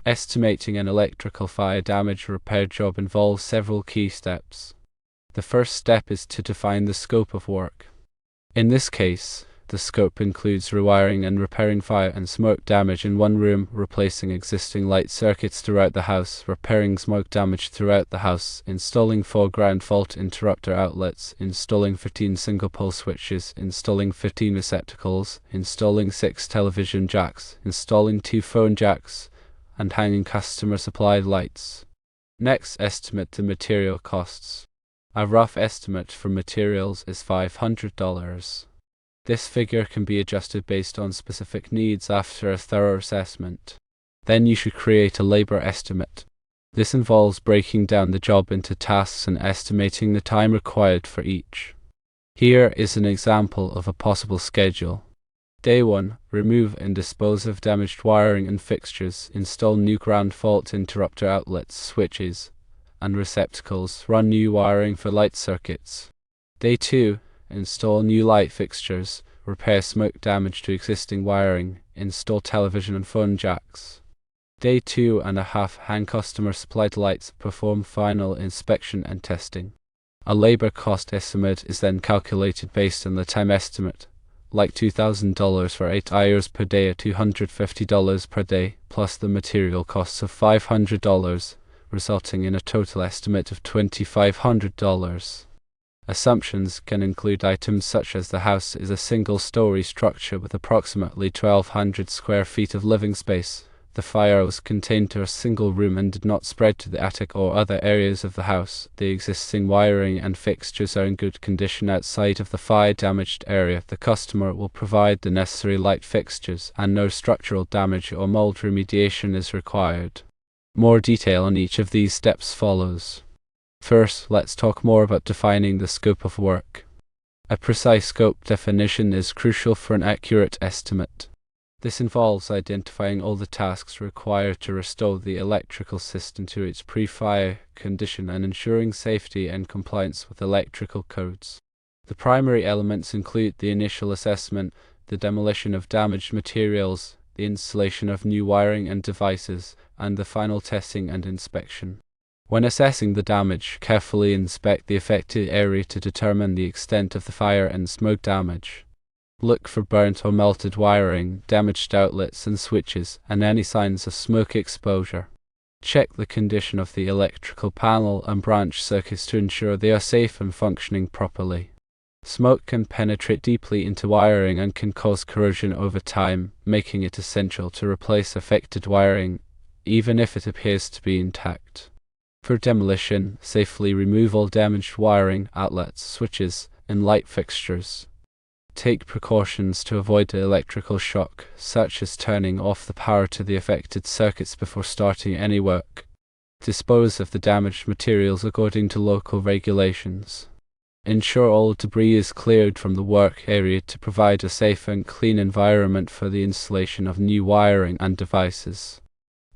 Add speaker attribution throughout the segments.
Speaker 1: Estimating an electrical fire damage repair job involves several key steps. The first step is to define the scope of work. In this case, the scope includes rewiring and repairing fire and smoke damage in one room, replacing existing light circuits throughout the house, repairing smoke damage throughout the house, installing 4 ground fault interrupter outlets, installing 15 single-pole switches, installing 15 receptacles, installing 6 television jacks, installing 2 phone jacks, and hanging customer-supplied lights. Next, estimate the material costs. A rough estimate for materials is $500. This figure can be adjusted based on specific needs after a thorough assessment. Then you should create a labor estimate. This involves breaking down the job into tasks and estimating the time required for each. Here is an example of a possible schedule. Day 1. Remove and dispose of damaged wiring and fixtures. Install new ground fault interrupter outlets, switches, and receptacles. Run new wiring for light circuits. Day 2. Install new light fixtures, repair smoke damage to existing wiring, install television and phone jacks. Day 2.5. Hang customer supplied lights, perform final inspection and testing. A labor cost estimate is then calculated based on the time estimate, like $2,000 for 8 hours per day or $250 per day, plus the material costs of $500, resulting in a total estimate of $2,500. Assumptions can include items such as the house is a single-story structure with approximately 1,200 square feet of living space. The fire was contained to a single room and did not spread to the attic or other areas of the house. The existing wiring and fixtures are in good condition outside of the fire-damaged area. The customer will provide the necessary light fixtures, and no structural damage or mold remediation is required. More detail on each of these steps follows. First, let's talk more about defining the scope of work. A precise scope definition is crucial for an accurate estimate. This involves identifying all the tasks required to restore the electrical system to its pre-fire condition and ensuring safety and compliance with electrical codes. The primary elements include the initial assessment, the demolition of damaged materials, the installation of new wiring and devices, and the final testing and inspection. When assessing the damage, carefully inspect the affected area to determine the extent of the fire and smoke damage. Look for burnt or melted wiring, damaged outlets and switches, and any signs of smoke exposure. Check the condition of the electrical panel and branch circuits to ensure they are safe and functioning properly. Smoke can penetrate deeply into wiring and can cause corrosion over time, making it essential to replace affected wiring, even if it appears to be intact. For demolition, safely remove all damaged wiring, outlets, switches, and light fixtures. Take precautions to avoid electrical shock, such as turning off the power to the affected circuits before starting any work. Dispose of the damaged materials according to local regulations. Ensure all debris is cleared from the work area to provide a safe and clean environment for the installation of new wiring and devices.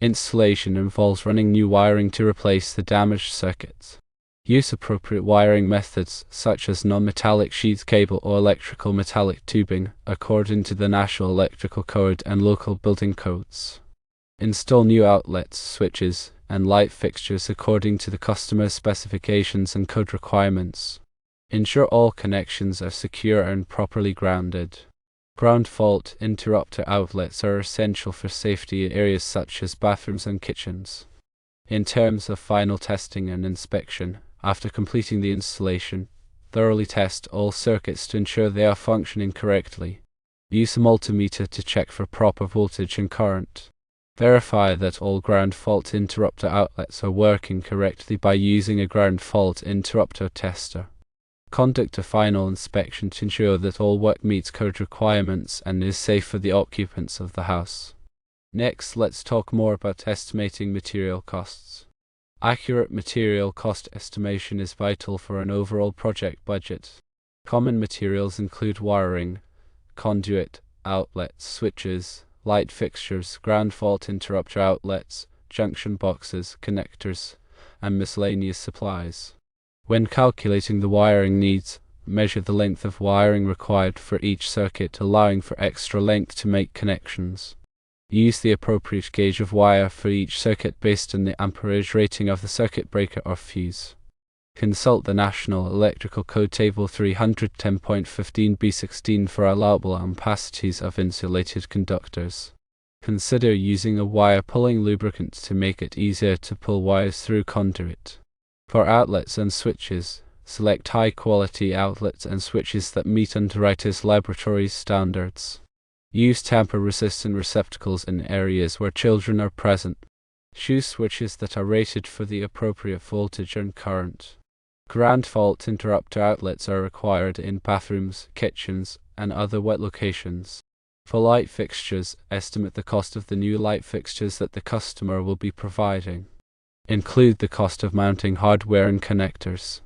Speaker 1: Installation involves running new wiring to replace the damaged circuits. Use appropriate wiring methods, such as non-metallic sheath cable or electrical metallic tubing, according to the National Electrical Code and local building codes. Install new outlets, switches, and light fixtures according to the customer's specifications and code requirements. Ensure all connections are secure and properly grounded. Ground fault interrupter outlets are essential for safety in areas such as bathrooms and kitchens. In terms of final testing and inspection, after completing the installation, thoroughly test all circuits to ensure they are functioning correctly. Use a multimeter to check for proper voltage and current. Verify that all ground fault interrupter outlets are working correctly by using a ground fault interrupter tester. Conduct a final inspection to ensure that all work meets code requirements and is safe for the occupants of the house. Next, let's talk more about estimating material costs. Accurate material cost estimation is vital for an overall project budget. Common materials include wiring, conduit, outlets, switches, light fixtures, ground fault interrupter outlets, junction boxes, connectors, and miscellaneous supplies. When calculating the wiring needs, measure the length of wiring required for each circuit, allowing for extra length to make connections. Use the appropriate gauge of wire for each circuit based on the amperage rating of the circuit breaker or fuse. Consult the National Electrical Code Table 310.15b16 for allowable ampacities of insulated conductors. Consider using a wire pulling lubricant to make it easier to pull wires through conduit. For outlets and switches, select high-quality outlets and switches that meet Underwriters Laboratories standards. Use tamper-resistant receptacles in areas where children are present. Choose switches that are rated for the appropriate voltage and current. Ground fault interrupter outlets are required in bathrooms, kitchens, and other wet locations. For light fixtures, estimate the cost of the new light fixtures that the customer will be providing. Include the cost of mounting hardware and connectors.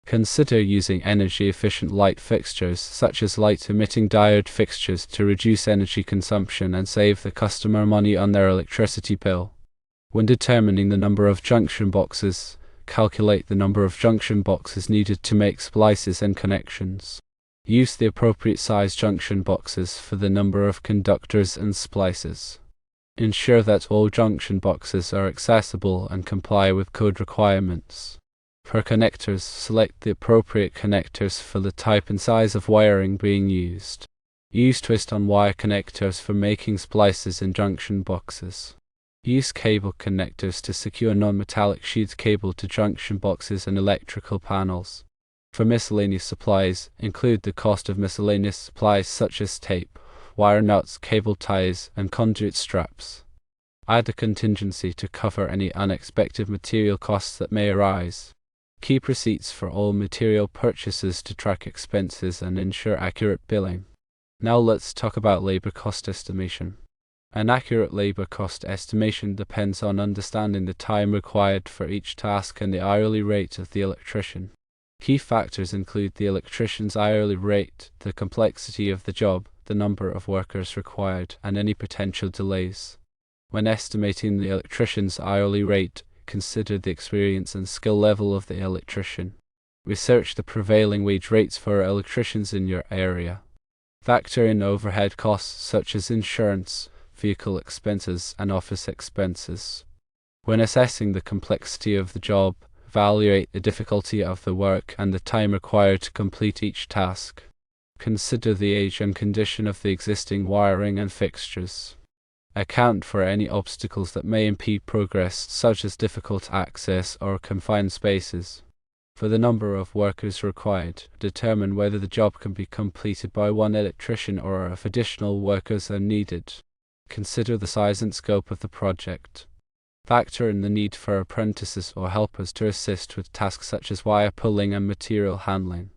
Speaker 1: Consider using energy-efficient light fixtures such as light-emitting diode fixtures to reduce energy consumption and save the customer money on their electricity bill. When determining the number of junction boxes, calculate the number of junction boxes needed to make splices and connections. Use the appropriate size junction boxes for the number of conductors and splices. Ensure that all junction boxes are accessible and comply with code requirements. For connectors, select the appropriate connectors for the type and size of wiring being used. Use twist-on wire connectors for making splices in junction boxes. Use cable connectors to secure non-metallic sheet cable to junction boxes and electrical panels. For miscellaneous supplies, include the cost of miscellaneous supplies such as tape, wire nuts, cable ties, and conduit straps. Add a contingency to cover any unexpected material costs that may arise. Keep receipts for all material purchases to track expenses and ensure accurate billing. Now let's talk about labor cost estimation. An accurate labor cost estimation depends on understanding the time required for each task and the hourly rate of the electrician. Key factors include the electrician's hourly rate, the complexity of the job, the number of workers required, and any potential delays. When estimating the electrician's hourly rate, consider the experience and skill level of the electrician. Research the prevailing wage rates for electricians in your area. Factor in overhead costs such as insurance, vehicle expenses, and office expenses. When assessing the complexity of the job, evaluate the difficulty of the work and the time required to complete each task. Consider the age and condition of the existing wiring and fixtures. Account for any obstacles that may impede progress, such as difficult access or confined spaces. For the number of workers required, determine whether the job can be completed by one electrician or if additional workers are needed. Consider the size and scope of the project. Factor in the need for apprentices or helpers to assist with tasks such as wire pulling and material handling.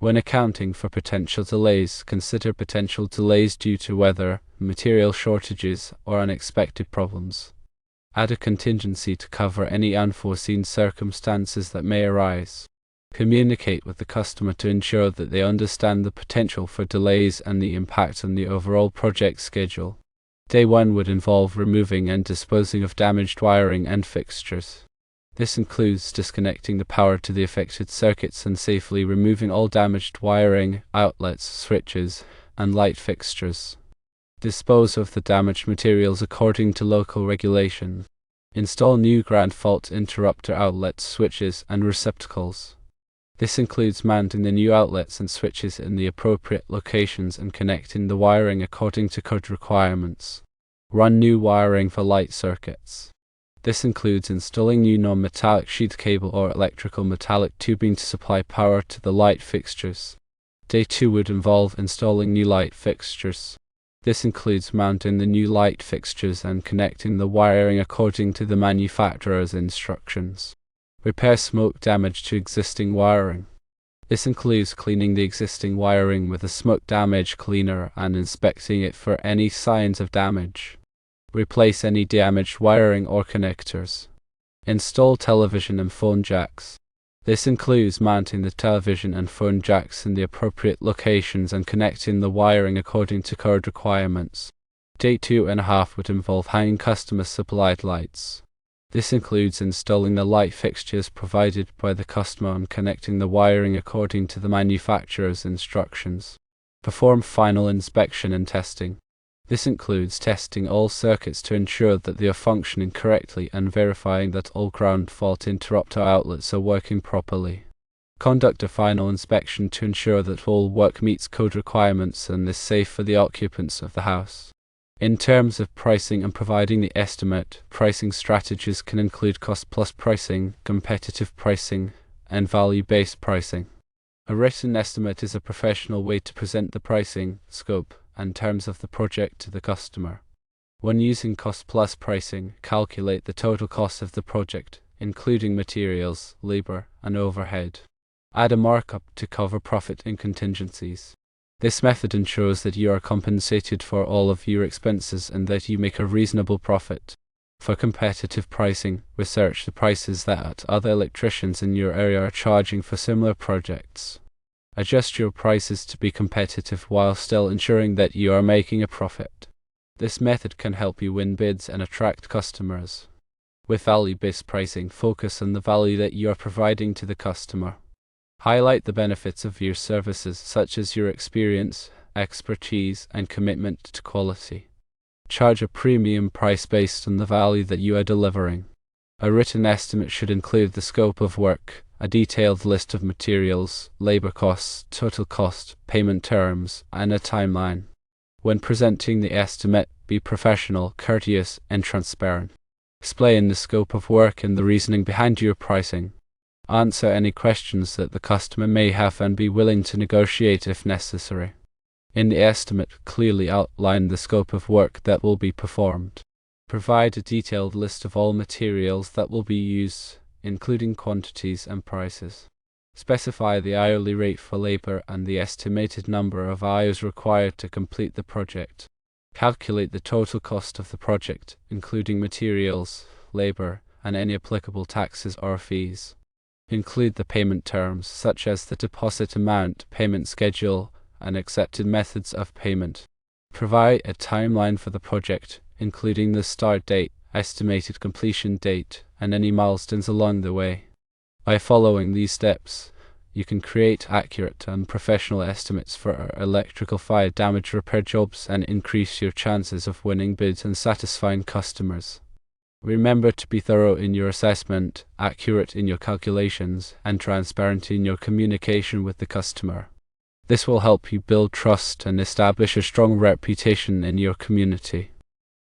Speaker 1: When accounting for potential delays, consider potential delays due to weather, material shortages, or unexpected problems. Add a contingency to cover any unforeseen circumstances that may arise. Communicate with the customer to ensure that they understand the potential for delays and the impact on the overall project schedule. Day 1 would involve removing and disposing of damaged wiring and fixtures. This includes disconnecting the power to the affected circuits and safely removing all damaged wiring, outlets, switches, and light fixtures. Dispose of the damaged materials according to local regulation. Install new ground fault interrupter outlets, switches, and receptacles. This includes mounting the new outlets and switches in the appropriate locations and connecting the wiring according to code requirements. Run new wiring for light circuits. This includes installing new non-metallic sheath cable or electrical metallic tubing to supply power to the light fixtures. Day 2 would involve installing new light fixtures. This includes mounting the new light fixtures and connecting the wiring according to the manufacturer's instructions. Repair smoke damage to existing wiring. This includes cleaning the existing wiring with a smoke damage cleaner and inspecting it for any signs of damage. Replace any damaged wiring or connectors. Install television and phone jacks. This includes mounting the television and phone jacks in the appropriate locations and connecting the wiring according to code requirements. Day 2.5 would involve hanging customer-supplied lights. This includes installing the light fixtures provided by the customer and connecting the wiring according to the manufacturer's instructions. Perform final inspection and testing. This includes testing all circuits to ensure that they are functioning correctly and verifying that all ground fault interrupter outlets are working properly. Conduct a final inspection to ensure that all work meets code requirements and is safe for the occupants of the house. In terms of pricing and providing the estimate, pricing strategies can include cost-plus pricing, competitive pricing, and value-based pricing. A written estimate is a professional way to present the pricing, scope, and terms of the project to the customer. When using cost-plus pricing, calculate the total cost of the project, including materials, labor, and overhead. Add a markup to cover profit and contingencies. This method ensures that you are compensated for all of your expenses and that you make a reasonable profit. For competitive pricing, research the prices that other electricians in your area are charging for similar projects. Adjust your prices to be competitive while still ensuring that you are making a profit. This method can help you win bids and attract customers. With value-based pricing, focus on the value that you are providing to the customer. Highlight the benefits of your services, such as your experience, expertise, and commitment to quality. Charge a premium price based on the value that you are delivering. A written estimate should include the scope of work, a detailed list of materials, labor costs, total cost, payment terms, and a timeline. When presenting the estimate, be professional, courteous, and transparent. Explain the scope of work and the reasoning behind your pricing. Answer any questions that the customer may have and be willing to negotiate if necessary. In the estimate, clearly outline the scope of work that will be performed. Provide a detailed list of all materials that will be used, including quantities and prices. Specify the hourly rate for labor and the estimated number of hours required to complete the project. Calculate the total cost of the project, including materials, labor, and any applicable taxes or fees. Include the payment terms, such as the deposit amount, payment schedule, and accepted methods of payment. Provide a timeline for the project, including the start date, estimated completion date, and any milestones along the way. By following these steps, you can create accurate and professional estimates for electrical fire damage repair jobs and increase your chances of winning bids and satisfying customers. Remember to be thorough in your assessment, accurate in your calculations, and transparent in your communication with the customer. This will help you build trust and establish a strong reputation in your community.